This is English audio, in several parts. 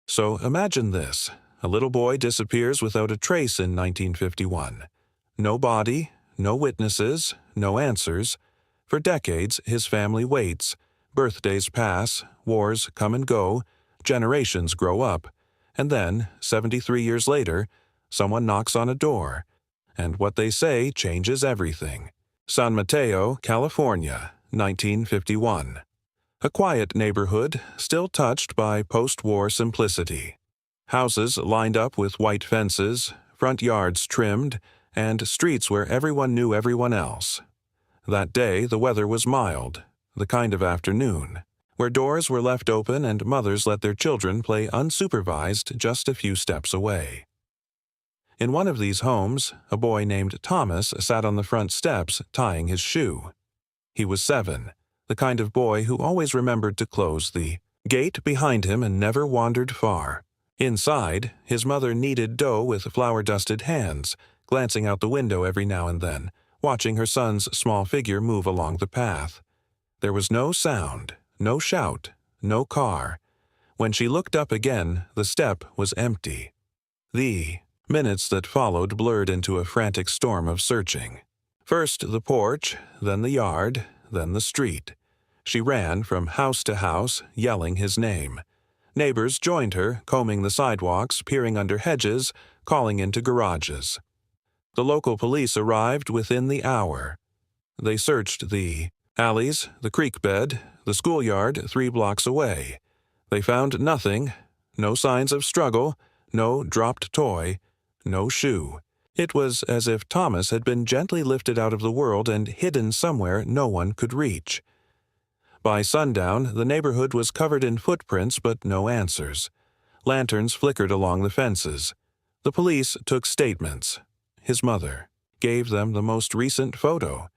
So imagine this. A little boy disappears without a trace in 1951. No body, no witnesses, no answers. For decades, his family waits. Birthdays pass, wars come and go, generations grow up. And then, 73 years later, someone knocks on a door. And what they say changes everything. San Mateo, California, 1951. A quiet neighborhood, still touched by post-war simplicity. Houses lined up with white fences, front yards trimmed, and streets where everyone knew everyone else. That day, the weather was mild, the kind of afternoon, where doors were left open and mothers let their children play unsupervised just a few steps away. In one of these homes, a boy named Thomas sat on the front steps tying his shoe. He was 7, the kind of boy who always remembered to close the gate behind him and never wandered far. Inside, his mother kneaded dough with flour-dusted hands, glancing out the window every now and then, watching her son's small figure move along the path. There was no sound, no shout, no car. When she looked up again, the step was empty. The minutes that followed blurred into a frantic storm of searching. First the porch, then the yard, then the street. She ran from house to house, yelling his name. Neighbors joined her, combing the sidewalks, peering under hedges, calling into garages. The local police arrived within the hour. They searched the alleys, the creek bed, the schoolyard 3 blocks away. They found nothing, no signs of struggle, no dropped toy, no shoe. It was as if Thomas had been gently lifted out of the world and hidden somewhere no one could reach. By sundown, the neighborhood was covered in footprints but no answers. Lanterns flickered along the fences. The police took statements. His mother gave them the most recent photo.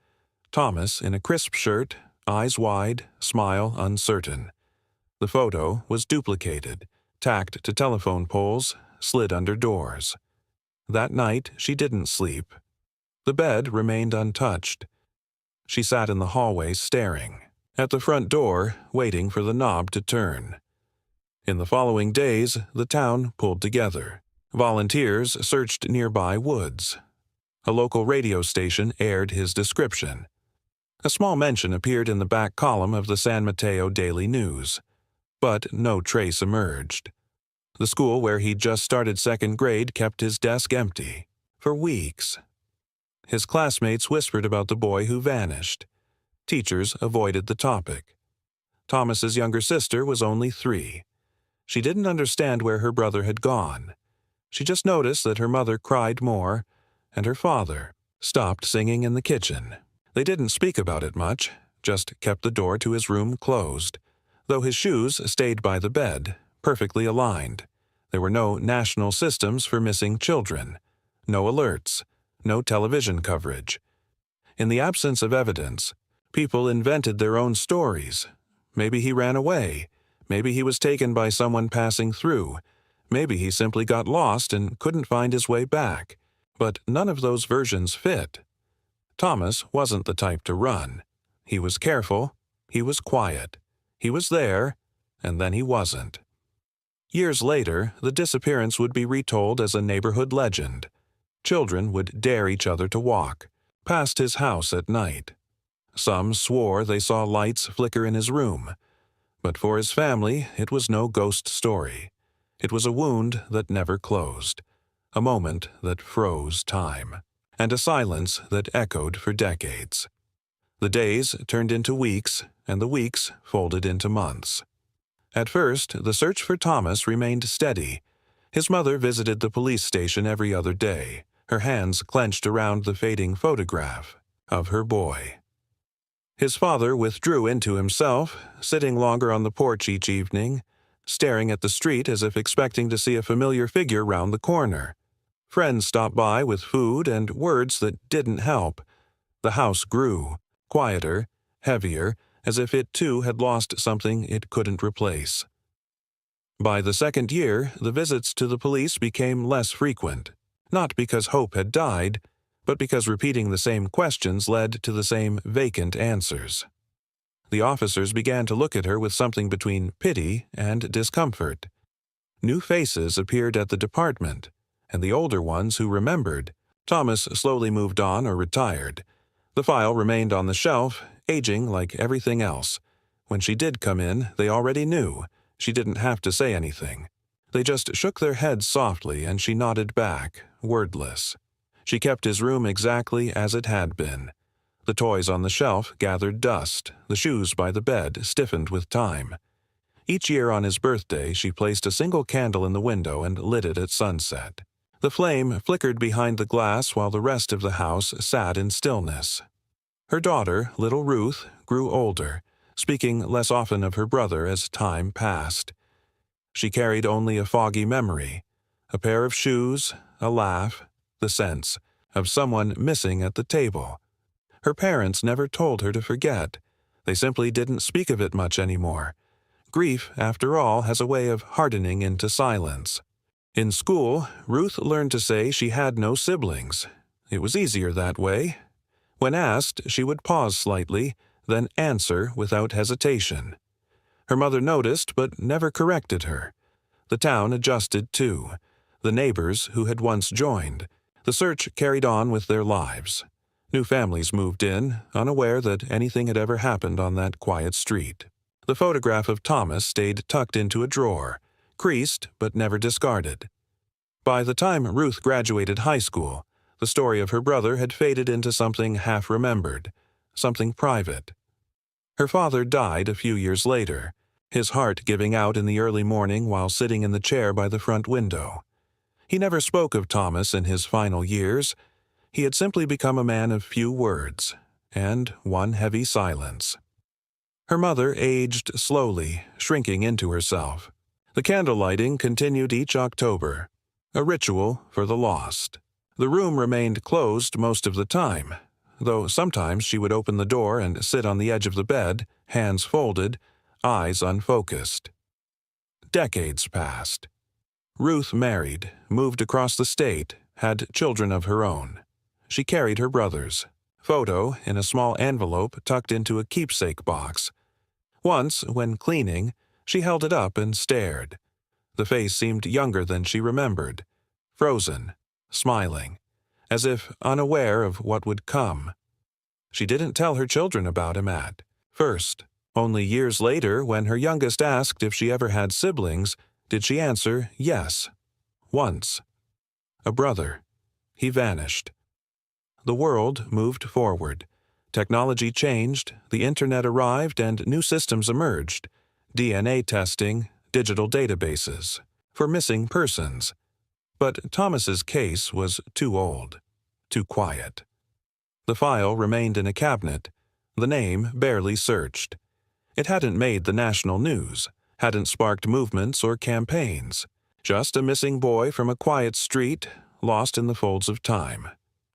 Thomas in a crisp shirt, eyes wide, smile uncertain. The photo was duplicated, tacked to telephone poles, slid under doors. That night, she didn't sleep. The bed remained untouched. She sat in the hallway staring. At the front door, waiting for the knob to turn. In the following days, the town pulled together. Volunteers searched nearby woods. A local radio station aired his description. A small mention appeared in the back column of the San Mateo Daily News. But no trace emerged. The school where he'd just started 2nd grade kept his desk empty. For weeks. His classmates whispered about the boy who vanished. Teachers avoided the topic. Thomas's younger sister was only 3. She didn't understand where her brother had gone. She just noticed that her mother cried more, and her father stopped singing in the kitchen. They didn't speak about it much, just kept the door to his room closed, though his shoes stayed by the bed, perfectly aligned. There were no national systems for missing children, no alerts, no television coverage. In the absence of evidence, people invented their own stories. Maybe he ran away. Maybe he was taken by someone passing through. Maybe he simply got lost and couldn't find his way back. But none of those versions fit. Thomas wasn't the type to run. He was careful. He was quiet. He was there, and then he wasn't. Years later, the disappearance would be retold as a neighborhood legend. Children would dare each other to walk past his house at night. Some swore they saw lights flicker in his room. But for his family, it was no ghost story. It was a wound that never closed, a moment that froze time, and a silence that echoed for decades. The days turned into weeks, and the weeks folded into months. At first, the search for Thomas remained steady. His mother visited the police station every other day, her hands clenched around the fading photograph of her boy. His father withdrew into himself, sitting longer on the porch each evening, staring at the street as if expecting to see a familiar figure round the corner. Friends stopped by with food and words that didn't help. The house grew, quieter, heavier, as if it too had lost something it couldn't replace. By the 2nd year, the visits to the police became less frequent, not because hope had died, but because repeating the same questions led to the same vacant answers. The officers began to look at her with something between pity and discomfort. New faces appeared at the department, and the older ones who remembered. Thomas slowly moved on or retired. The file remained on the shelf, aging like everything else. When she did come in, they already knew. She didn't have to say anything. They just shook their heads softly, and she nodded back, wordless. She kept his room exactly as it had been. The toys on the shelf gathered dust, the shoes by the bed stiffened with time. Each year on his birthday, she placed a single candle in the window and lit it at sunset. The flame flickered behind the glass while the rest of the house sat in stillness. Her daughter, little Ruth, grew older, speaking less often of her brother as time passed. She carried only a foggy memory, a pair of shoes, a laugh, the sense of someone missing at the table. Her parents never told her to forget. They simply didn't speak of it much anymore. Grief, after all, has a way of hardening into silence. In school, Ruth learned to say she had no siblings. It was easier that way. When asked, she would pause slightly, then answer without hesitation. Her mother noticed but never corrected her. The town adjusted too. The neighbors who had once joined. The search carried on with their lives. New families moved in, unaware that anything had ever happened on that quiet street. The photograph of Thomas stayed tucked into a drawer, creased but never discarded. By the time Ruth graduated high school, the story of her brother had faded into something half-remembered, something private. Her father died a few years later, his heart giving out in the early morning while sitting in the chair by the front window. He never spoke of Thomas in his final years. He had simply become a man of few words, and one heavy silence. Her mother aged slowly, shrinking into herself. The candle lighting continued each October, a ritual for the lost. The room remained closed most of the time, though sometimes she would open the door and sit on the edge of the bed, hands folded, eyes unfocused. Decades passed. Ruth married, moved across the state, had children of her own. She carried her brother's photo in a small envelope tucked into a keepsake box. Once, when cleaning, she held it up and stared. The face seemed younger than she remembered, frozen, smiling, as if unaware of what would come. She didn't tell her children about him at first. Only years later, when her youngest asked if she ever had siblings, did she answer yes. Once. A brother. He vanished. The world moved forward. Technology changed, the internet arrived, and new systems emerged. DNA testing, digital databases, for missing persons. But Thomas's case was too old, too quiet. The file remained in a cabinet, the name barely searched. It hadn't made the national news, hadn't sparked movements or campaigns. Just a missing boy from a quiet street, lost in the folds of time.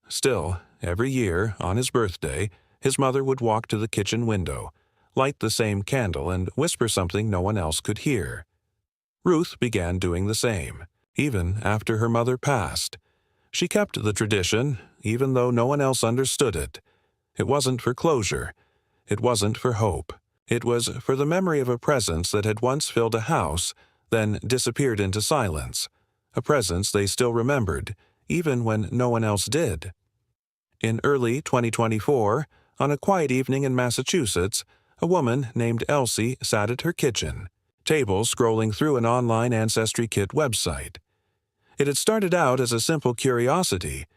Still, every year, on his birthday, his mother would walk to the kitchen window, light the same candle, and whisper something no one else could hear. Ruth began doing the same, even after her mother passed. She kept the tradition, even though no one else understood it. It wasn't for closure. It wasn't for hope. It was for the memory of a presence that had once filled a house, then disappeared into silence. A presence they still remembered, even when no one else did. In early 2024, on a quiet evening in Massachusetts, a woman named Elsie sat at her kitchen table scrolling through an online Ancestry Kit website. It had started out as a simple curiosity,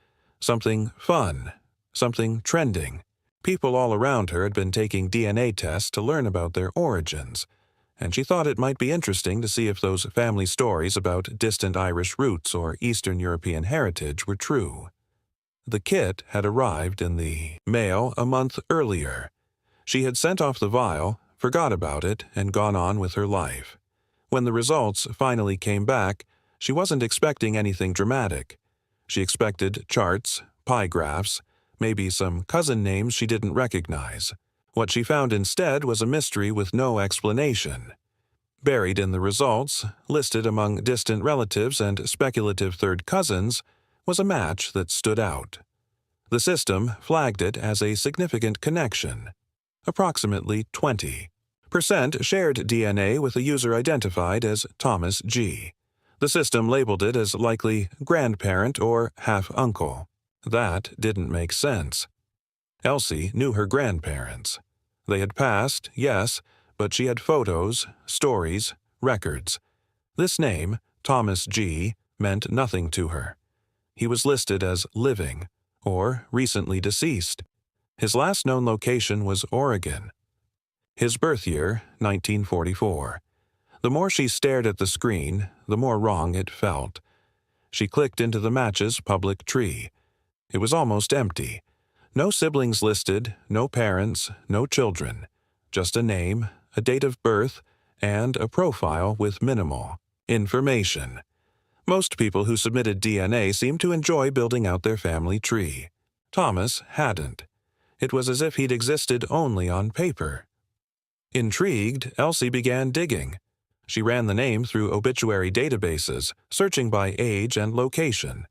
something fun, something trending. People all around her had been taking DNA tests to learn about their origins, and she thought it might be interesting to see if those family stories about distant Irish roots or Eastern European heritage were true. The kit had arrived in the mail a month earlier. She had sent off the vial, forgot about it, and gone on with her life. When the results finally came back, she wasn't expecting anything dramatic. She expected charts, pie graphs, maybe some cousin names she didn't recognize. What she found instead was a mystery with no explanation. Buried in the results, listed among distant relatives and speculative third cousins, was a match that stood out. The system flagged it as a significant connection. Approximately 20% shared DNA with a user identified as Thomas G. The system labeled it as likely grandparent or half-uncle. That didn't make sense. Elsie knew her grandparents. They had passed, yes, but she had photos, stories, records. This name, Thomas G., meant nothing to her. He was listed as living, or recently deceased. His last known location was Oregon. His birth year, 1944. The more she stared at the screen, the more wrong it felt. She clicked into the match's public tree. It was almost empty. No siblings listed, no parents, no children. Just a name, a date of birth, and a profile with minimal information. Most people who submitted DNA seemed to enjoy building out their family tree. Thomas hadn't. It was as if he'd existed only on paper. Intrigued, Elsie began digging. She ran the name through obituary databases, searching by age and location.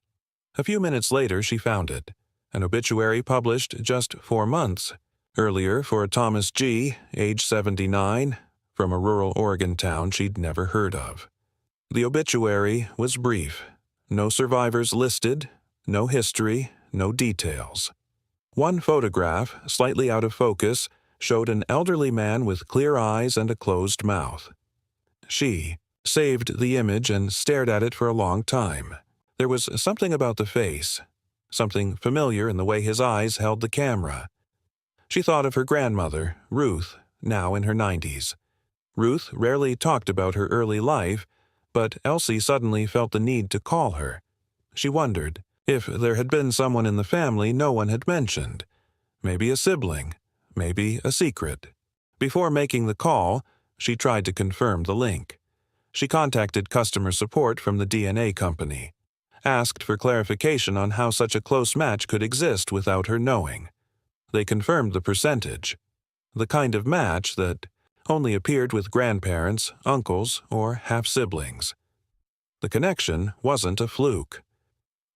A few minutes later, she found it. An obituary published just 4 months earlier for a Thomas G., age 79, from a rural Oregon town she'd never heard of. The obituary was brief. No survivors listed, no history, no details. One photograph, slightly out of focus, showed an elderly man with clear eyes and a closed mouth. She saved the image and stared at it for a long time. There was something about the face, something familiar in the way his eyes held the camera. She thought of her grandmother, Ruth, now in her 90s. Ruth rarely talked about her early life, but Elsie suddenly felt the need to call her. She wondered if there had been someone in the family no one had mentioned. Maybe a sibling, maybe a secret. Before making the call, she tried to confirm the link. She contacted customer support from the DNA company, asked for clarification on how such a close match could exist without her knowing. They confirmed the percentage, the kind of match that only appeared with grandparents, uncles, or half-siblings. The connection wasn't a fluke.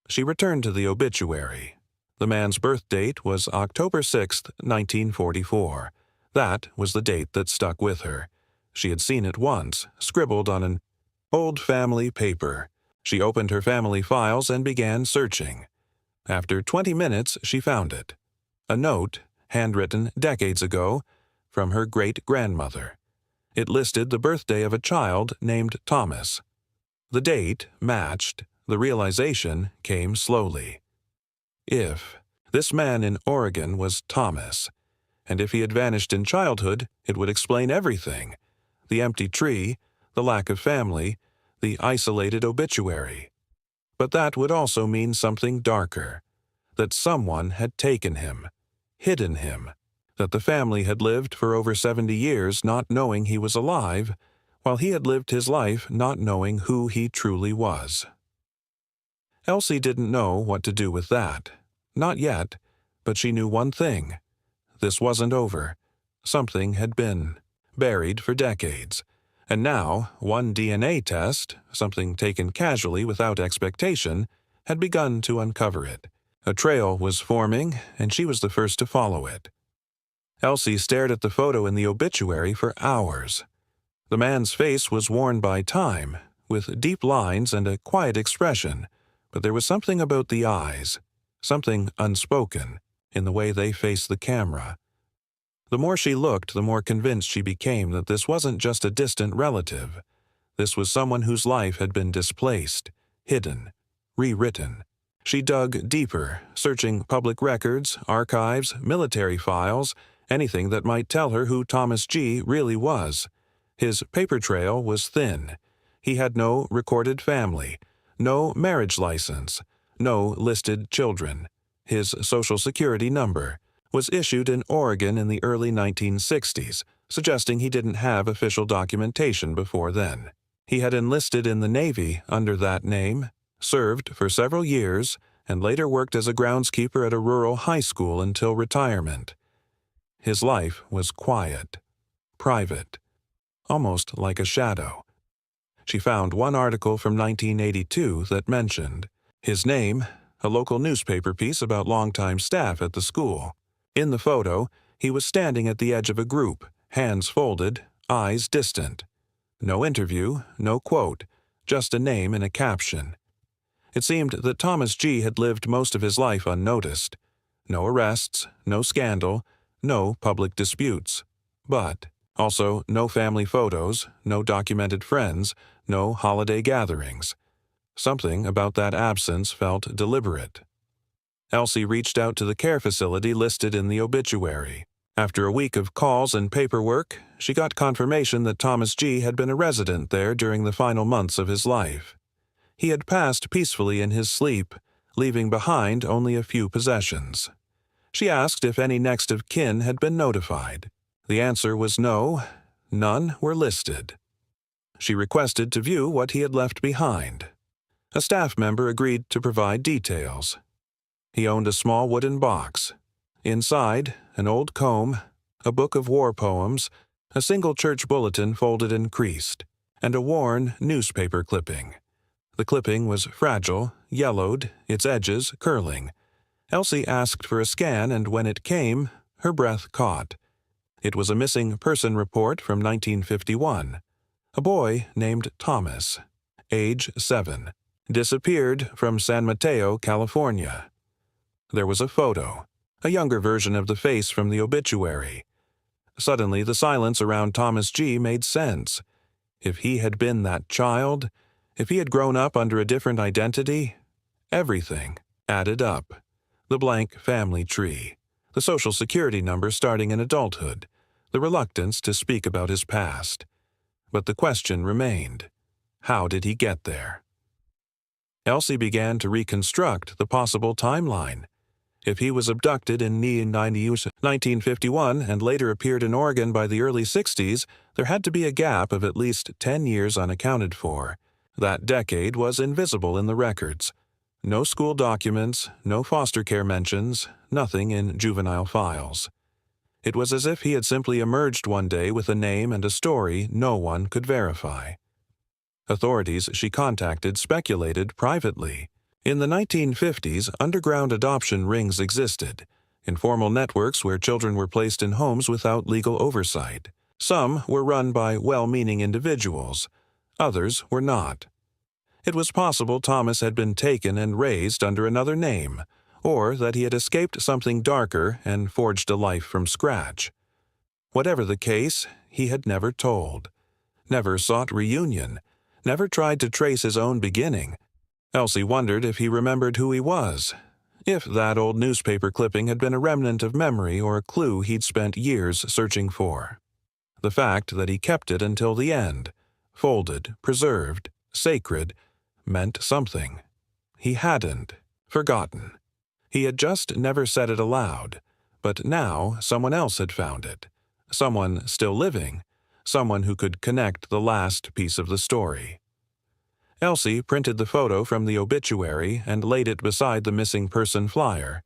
She returned to the obituary. The man's birth date was October 6, 1944. That was the date that stuck with her. She had seen it once, scribbled on an old family paper. She opened her family files and began searching. After 20 minutes, she found it. A note, handwritten decades ago, from her great-grandmother. It listed the birthday of a child named Thomas. The date matched. The realization came slowly. If this man in Oregon was Thomas, and if he had vanished in childhood, it would explain everything. The empty tree, the lack of family, the isolated obituary. But that would also mean something darker, that someone had taken him, hidden him, that the family had lived for over 70 years not knowing he was alive, while he had lived his life not knowing who he truly was. Elsie didn't know what to do with that. Not yet, but she knew one thing. This wasn't over. Something had been buried for decades. And now, one DNA test, something taken casually without expectation, had begun to uncover it. A trail was forming, and she was the first to follow it. Elsie stared at the photo in the obituary for hours. The man's face was worn by time, with deep lines and a quiet expression, but there was something about the eyes, something unspoken, in the way they faced the camera. The more she looked, the more convinced she became that this wasn't just a distant relative. This was someone whose life had been displaced, hidden, rewritten. She dug deeper, searching public records, archives, military files, anything that might tell her who Thomas G. really was. His paper trail was thin. He had no recorded family, no marriage license, no listed children. His Social Security number was issued in Oregon in the early 1960s, suggesting he didn't have official documentation before then. He had enlisted in the Navy under that name, served for several years, and later worked as a groundskeeper at a rural high school until retirement. His life was quiet, private, almost like a shadow. She found one article from 1982 that mentioned his name, a local newspaper piece about longtime staff at the school. In the photo, he was standing at the edge of a group, hands folded, eyes distant. No interview, no quote, just a name in a caption. It seemed that Thomas G. had lived most of his life unnoticed. No arrests, no scandal, no public disputes. But also no family photos, no documented friends, no holiday gatherings. Something about that absence felt deliberate. Elsie reached out to the care facility listed in the obituary. After a week of calls and paperwork, she got confirmation that Thomas G. had been a resident there during the final months of his life. He had passed peacefully in his sleep, leaving behind only a few possessions. She asked if any next of kin had been notified. The answer was no, none were listed. She requested to view what he had left behind. A staff member agreed to provide details. He owned a small wooden box. Inside, an old comb, a book of war poems, a single church bulletin folded and creased, and a worn newspaper clipping. The clipping was fragile, yellowed, its edges curling. Elsie asked for a scan, and when it came, her breath caught. It was a missing person report from 1951. A boy named Thomas, age 7, disappeared from San Mateo, California. There was a photo, a younger version of the face from the obituary. Suddenly, the silence around Thomas G. made sense. If he had been that child, if he had grown up under a different identity, everything added up. The blank family tree, the social security number starting in adulthood, the reluctance to speak about his past. But the question remained, how did he get there? Elsie began to reconstruct the possible timeline. If he was abducted in 1951 and later appeared in Oregon by the early 60s, there had to be a gap of at least 10 years unaccounted for. That decade was invisible in the records. No school documents, no foster care mentions, nothing in juvenile files. It was as if he had simply emerged one day with a name and a story no one could verify. Authorities she contacted speculated privately. In the 1950s, underground adoption rings existed, informal networks where children were placed in homes without legal oversight. Some were run by well-meaning individuals, others were not. It was possible Thomas had been taken and raised under another name, or that he had escaped something darker and forged a life from scratch. Whatever the case, he had never told, never sought reunion, never tried to trace his own beginning. Elsie wondered if he remembered who he was, if that old newspaper clipping had been a remnant of memory or a clue he'd spent years searching for. The fact that he kept it until the end, folded, preserved, sacred, meant something. He hadn't forgotten. He had just never said it aloud, but now someone else had found it. Someone still living, someone who could connect the last piece of the story. Elsie printed the photo from the obituary and laid it beside the missing person flyer.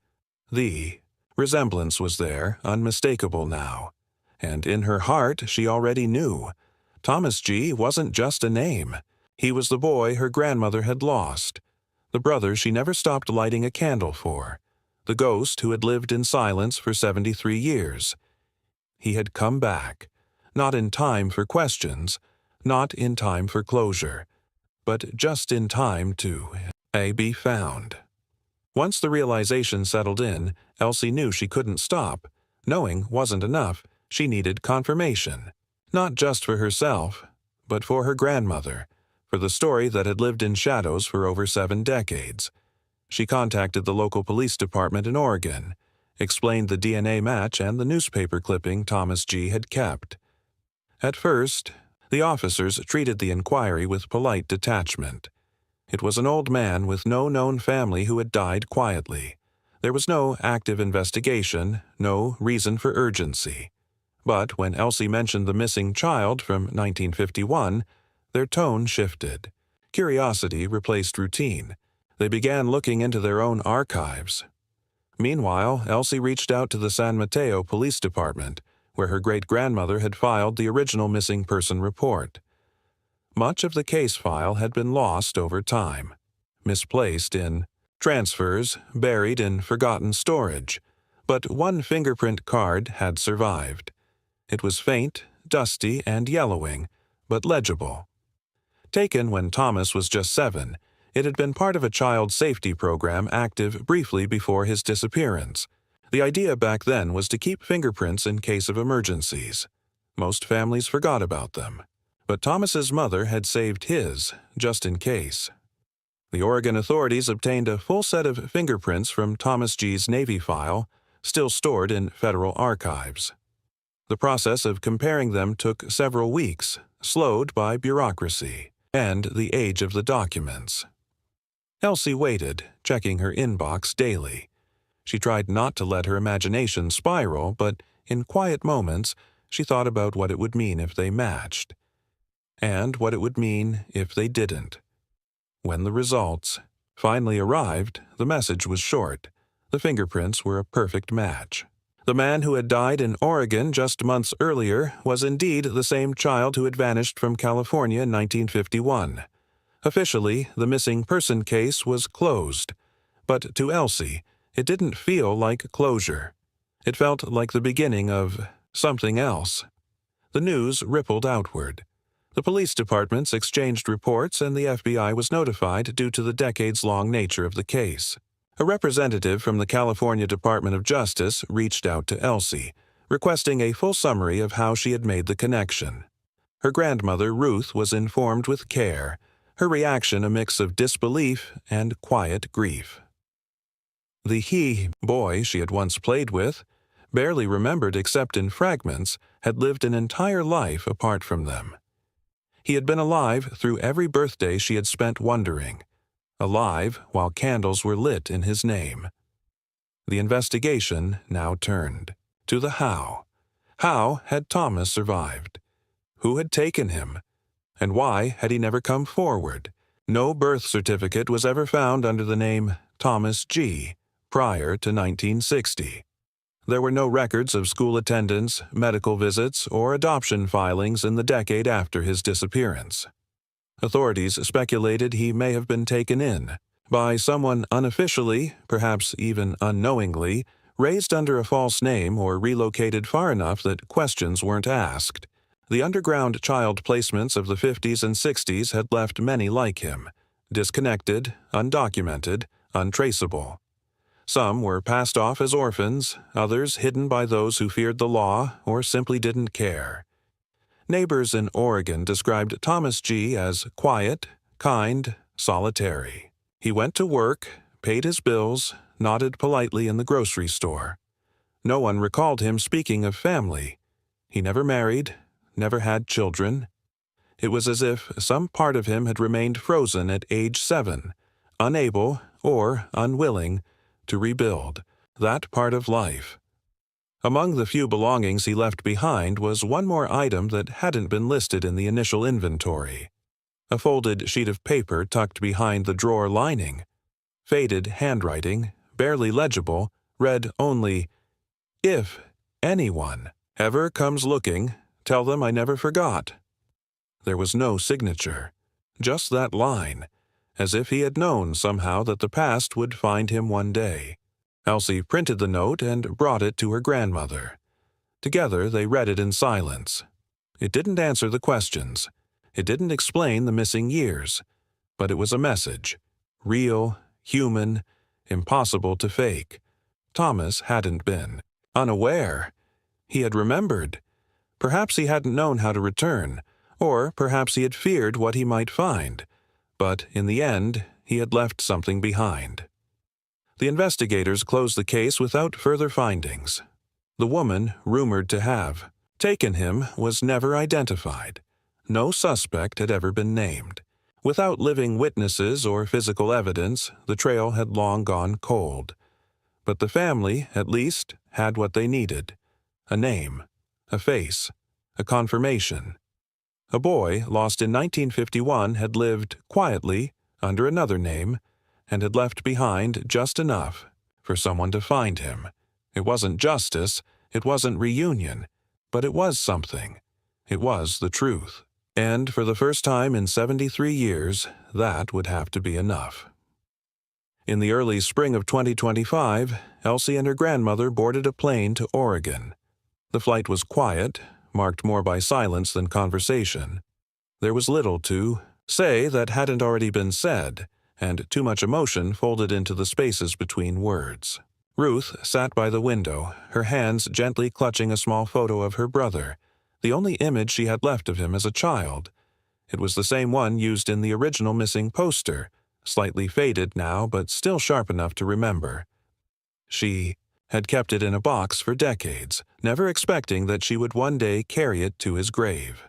The resemblance was there, unmistakable now. And in her heart, she already knew. Thomas G. wasn't just a name. He was the boy her grandmother had lost, the brother she never stopped lighting a candle for, the ghost who had lived in silence for 73 years. He had come back, not in time for questions, not in time for closure, but just in time to be found. Once the realization settled in, Elsie knew she couldn't stop. Knowing wasn't enough. She needed confirmation, not just for herself, but for her grandmother, for the story that had lived in shadows for over 7 decades. She contacted the local police department in Oregon, explained the DNA match and the newspaper clipping Thomas G. had kept. At first, the officers treated the inquiry with polite detachment. It was an old man with no known family who had died quietly. There was no active investigation, no reason for urgency. But when Elsie mentioned the missing child from 1951, their tone shifted. Curiosity replaced routine. They began looking into their own archives. Meanwhile, Elsie reached out to the San Mateo Police Department, where her great-grandmother had filed the original missing person report. Much of the case file had been lost over time, misplaced in transfers, buried in forgotten storage, but one fingerprint card had survived. It was faint, dusty, and yellowing, but legible. Taken when Thomas was just 7, it had been part of a child safety program active briefly before his disappearance. The idea back then was to keep fingerprints in case of emergencies. Most families forgot about them. But Thomas's mother had saved his, just in case. The Oregon authorities obtained a full set of fingerprints from Thomas G.'s Navy file, still stored in federal archives. The process of comparing them took several weeks, slowed by bureaucracy and the age of the documents. Elsie waited, checking her inbox daily. She tried not to let her imagination spiral, but in quiet moments, she thought about what it would mean if they matched, and what it would mean if they didn't. When the results finally arrived, the message was short. The fingerprints were a perfect match. The man who had died in Oregon just months earlier was indeed the same child who had vanished from California in 1951. Officially, the missing person case was closed, but to Elsie, it didn't feel like closure. It felt like the beginning of something else. The news rippled outward. The police departments exchanged reports and the FBI was notified due to the decades-long nature of the case. A representative from the California Department of Justice reached out to Elsie, requesting a full summary of how she had made the connection. Her grandmother, Ruth, was informed with care, her reaction a mix of disbelief and quiet grief. The boy she had once played with, barely remembered except in fragments, had lived an entire life apart from them. He had been alive through every birthday she had spent wondering, alive while candles were lit in his name. The investigation now turned to the how. How had Thomas survived? Who had taken him? And why had he never come forward? No birth certificate was ever found under the name Thomas G. prior to 1960. There were no records of school attendance, medical visits, or adoption filings in the decade after his disappearance. Authorities speculated he may have been taken in by someone unofficially, perhaps even unknowingly, raised under a false name or relocated far enough that questions weren't asked. The underground child placements of the 50s and 60s had left many like him, disconnected, undocumented, untraceable. Some were passed off as orphans, others hidden by those who feared the law or simply didn't care. Neighbors in Oregon described Thomas G. as quiet, kind, solitary. He went to work, paid his bills, nodded politely in the grocery store. No one recalled him speaking of family. He never married, never had children. It was as if some part of him had remained frozen at age 7, unable or unwilling to rebuild that part of life. Among the few belongings he left behind was one more item that hadn't been listed in the initial inventory. A folded sheet of paper tucked behind the drawer lining. Faded handwriting, barely legible, read only, "If anyone ever comes looking, tell them I never forgot." There was no signature, just that line, as if he had known somehow that the past would find him one day. Elsie printed the note and brought it to her grandmother. Together they read it in silence. It didn't answer the questions. It didn't explain the missing years. But it was a message. Real, human, impossible to fake. Thomas hadn't been unaware. He had remembered. Perhaps he hadn't known how to return, or perhaps he had feared what he might find. But in the end, he had left something behind. The investigators closed the case without further findings. The woman, rumored to have taken him, was never identified. No suspect had ever been named. Without living witnesses or physical evidence, the trail had long gone cold. But the family, at least, had what they needed: a name, a face, a confirmation. A boy lost in 1951 had lived quietly under another name and had left behind just enough for someone to find him. It wasn't justice, it wasn't reunion, but it was something. It was the truth. And for the first time in 73 years, that would have to be enough. In the early spring of 2025, Elsie and her grandmother boarded a plane to Oregon. The flight was quiet, marked more by silence than conversation. There was little to say that hadn't already been said, and too much emotion folded into the spaces between words. Ruth sat by the window, her hands gently clutching a small photo of her brother, the only image she had left of him as a child. It was the same one used in the original missing poster, slightly faded now but still sharp enough to remember. She had kept it in a box for decades, never expecting that she would one day carry it to his grave.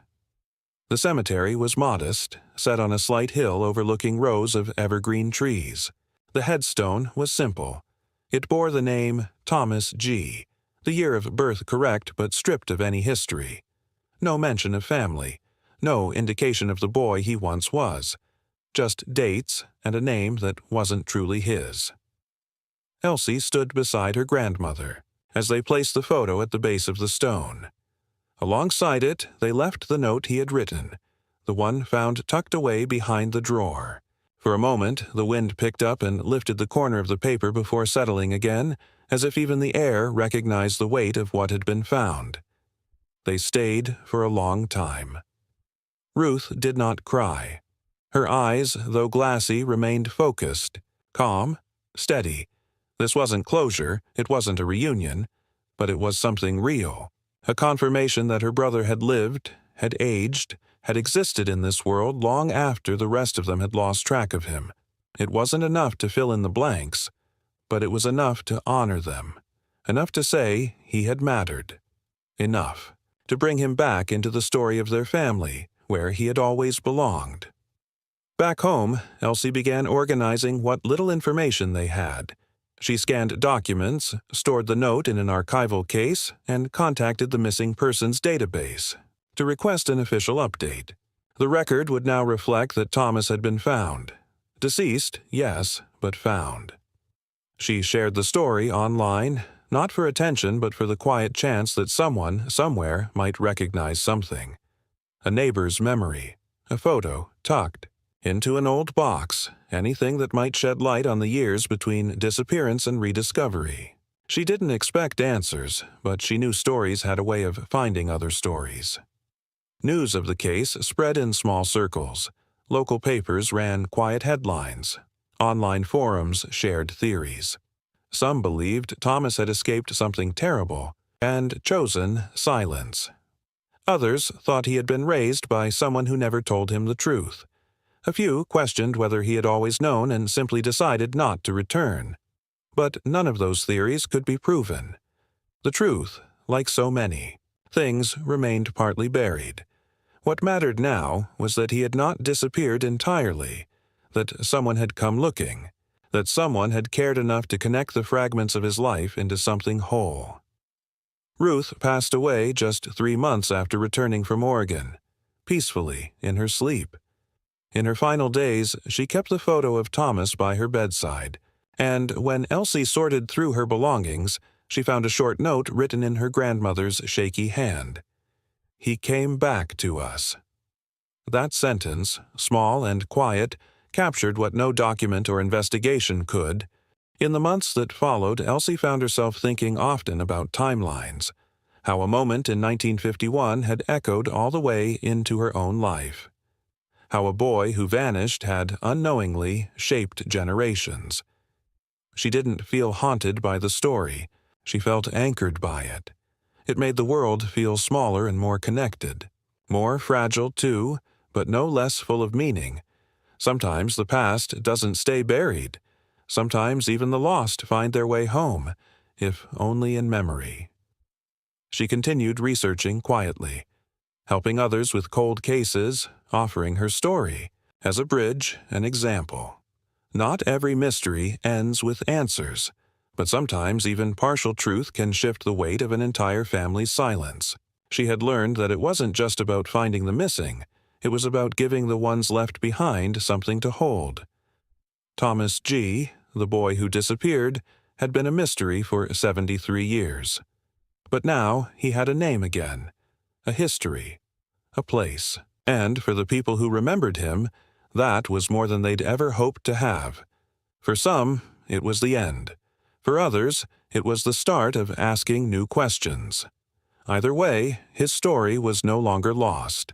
The cemetery was modest, set on a slight hill overlooking rows of evergreen trees. The headstone was simple. It bore the name Thomas G., the year of birth correct but stripped of any history. No mention of family, no indication of the boy he once was, just dates and a name that wasn't truly his. Elsie stood beside her grandmother as they placed the photo at the base of the stone. Alongside it, they left the note he had written, the one found tucked away behind the drawer. For a moment, the wind picked up and lifted the corner of the paper before settling again, as if even the air recognized the weight of what had been found. They stayed for a long time. Ruth did not cry. Her eyes, though glassy, remained focused, calm, steady. This wasn't closure, it wasn't a reunion, but it was something real. A confirmation that her brother had lived, had aged, had existed in this world long after the rest of them had lost track of him. It wasn't enough to fill in the blanks, but it was enough to honor them, enough to say he had mattered, enough to bring him back into the story of their family, where he had always belonged. Back home, Elsie began organizing what little information they had. She scanned documents, stored the note in an archival case, and contacted the missing persons database to request an official update. The record would now reflect that Thomas had been found. Deceased, yes, but found. She shared the story online, not for attention but for the quiet chance that someone, somewhere, might recognize something. A neighbor's memory, a photo tucked into an old box, anything that might shed light on the years between disappearance and rediscovery. She didn't expect answers, but she knew stories had a way of finding other stories. News of the case spread in small circles. Local papers ran quiet headlines. Online forums shared theories. Some believed Thomas had escaped something terrible and chosen silence. Others thought he had been raised by someone who never told him the truth. A few questioned whether he had always known and simply decided not to return. But none of those theories could be proven. The truth, like so many things, remained partly buried. What mattered now was that he had not disappeared entirely, that someone had come looking, that someone had cared enough to connect the fragments of his life into something whole. Ruth passed away just 3 months after returning from Oregon, peacefully, in her sleep. In her final days, she kept the photo of Thomas by her bedside, and when Elsie sorted through her belongings, she found a short note written in her grandmother's shaky hand. "He came back to us." That sentence, small and quiet, captured what no document or investigation could. In the months that followed, Elsie found herself thinking often about timelines, how a moment in 1951 had echoed all the way into her own life. How a boy who vanished had, unknowingly, shaped generations. She didn't feel haunted by the story. She felt anchored by it. It made the world feel smaller and more connected. More fragile, too, but no less full of meaning. Sometimes the past doesn't stay buried. Sometimes even the lost find their way home, if only in memory. She continued researching quietly, helping others with cold cases, offering her story as a bridge, an example. Not every mystery ends with answers, but sometimes even partial truth can shift the weight of an entire family's silence. She had learned that it wasn't just about finding the missing, it was about giving the ones left behind something to hold. Thomas G., the boy who disappeared, had been a mystery for 73 years. But now he had a name again, a history, a place. And for the people who remembered him, that was more than they'd ever hoped to have. For some, it was the end. For others, it was the start of asking new questions. Either way, his story was no longer lost.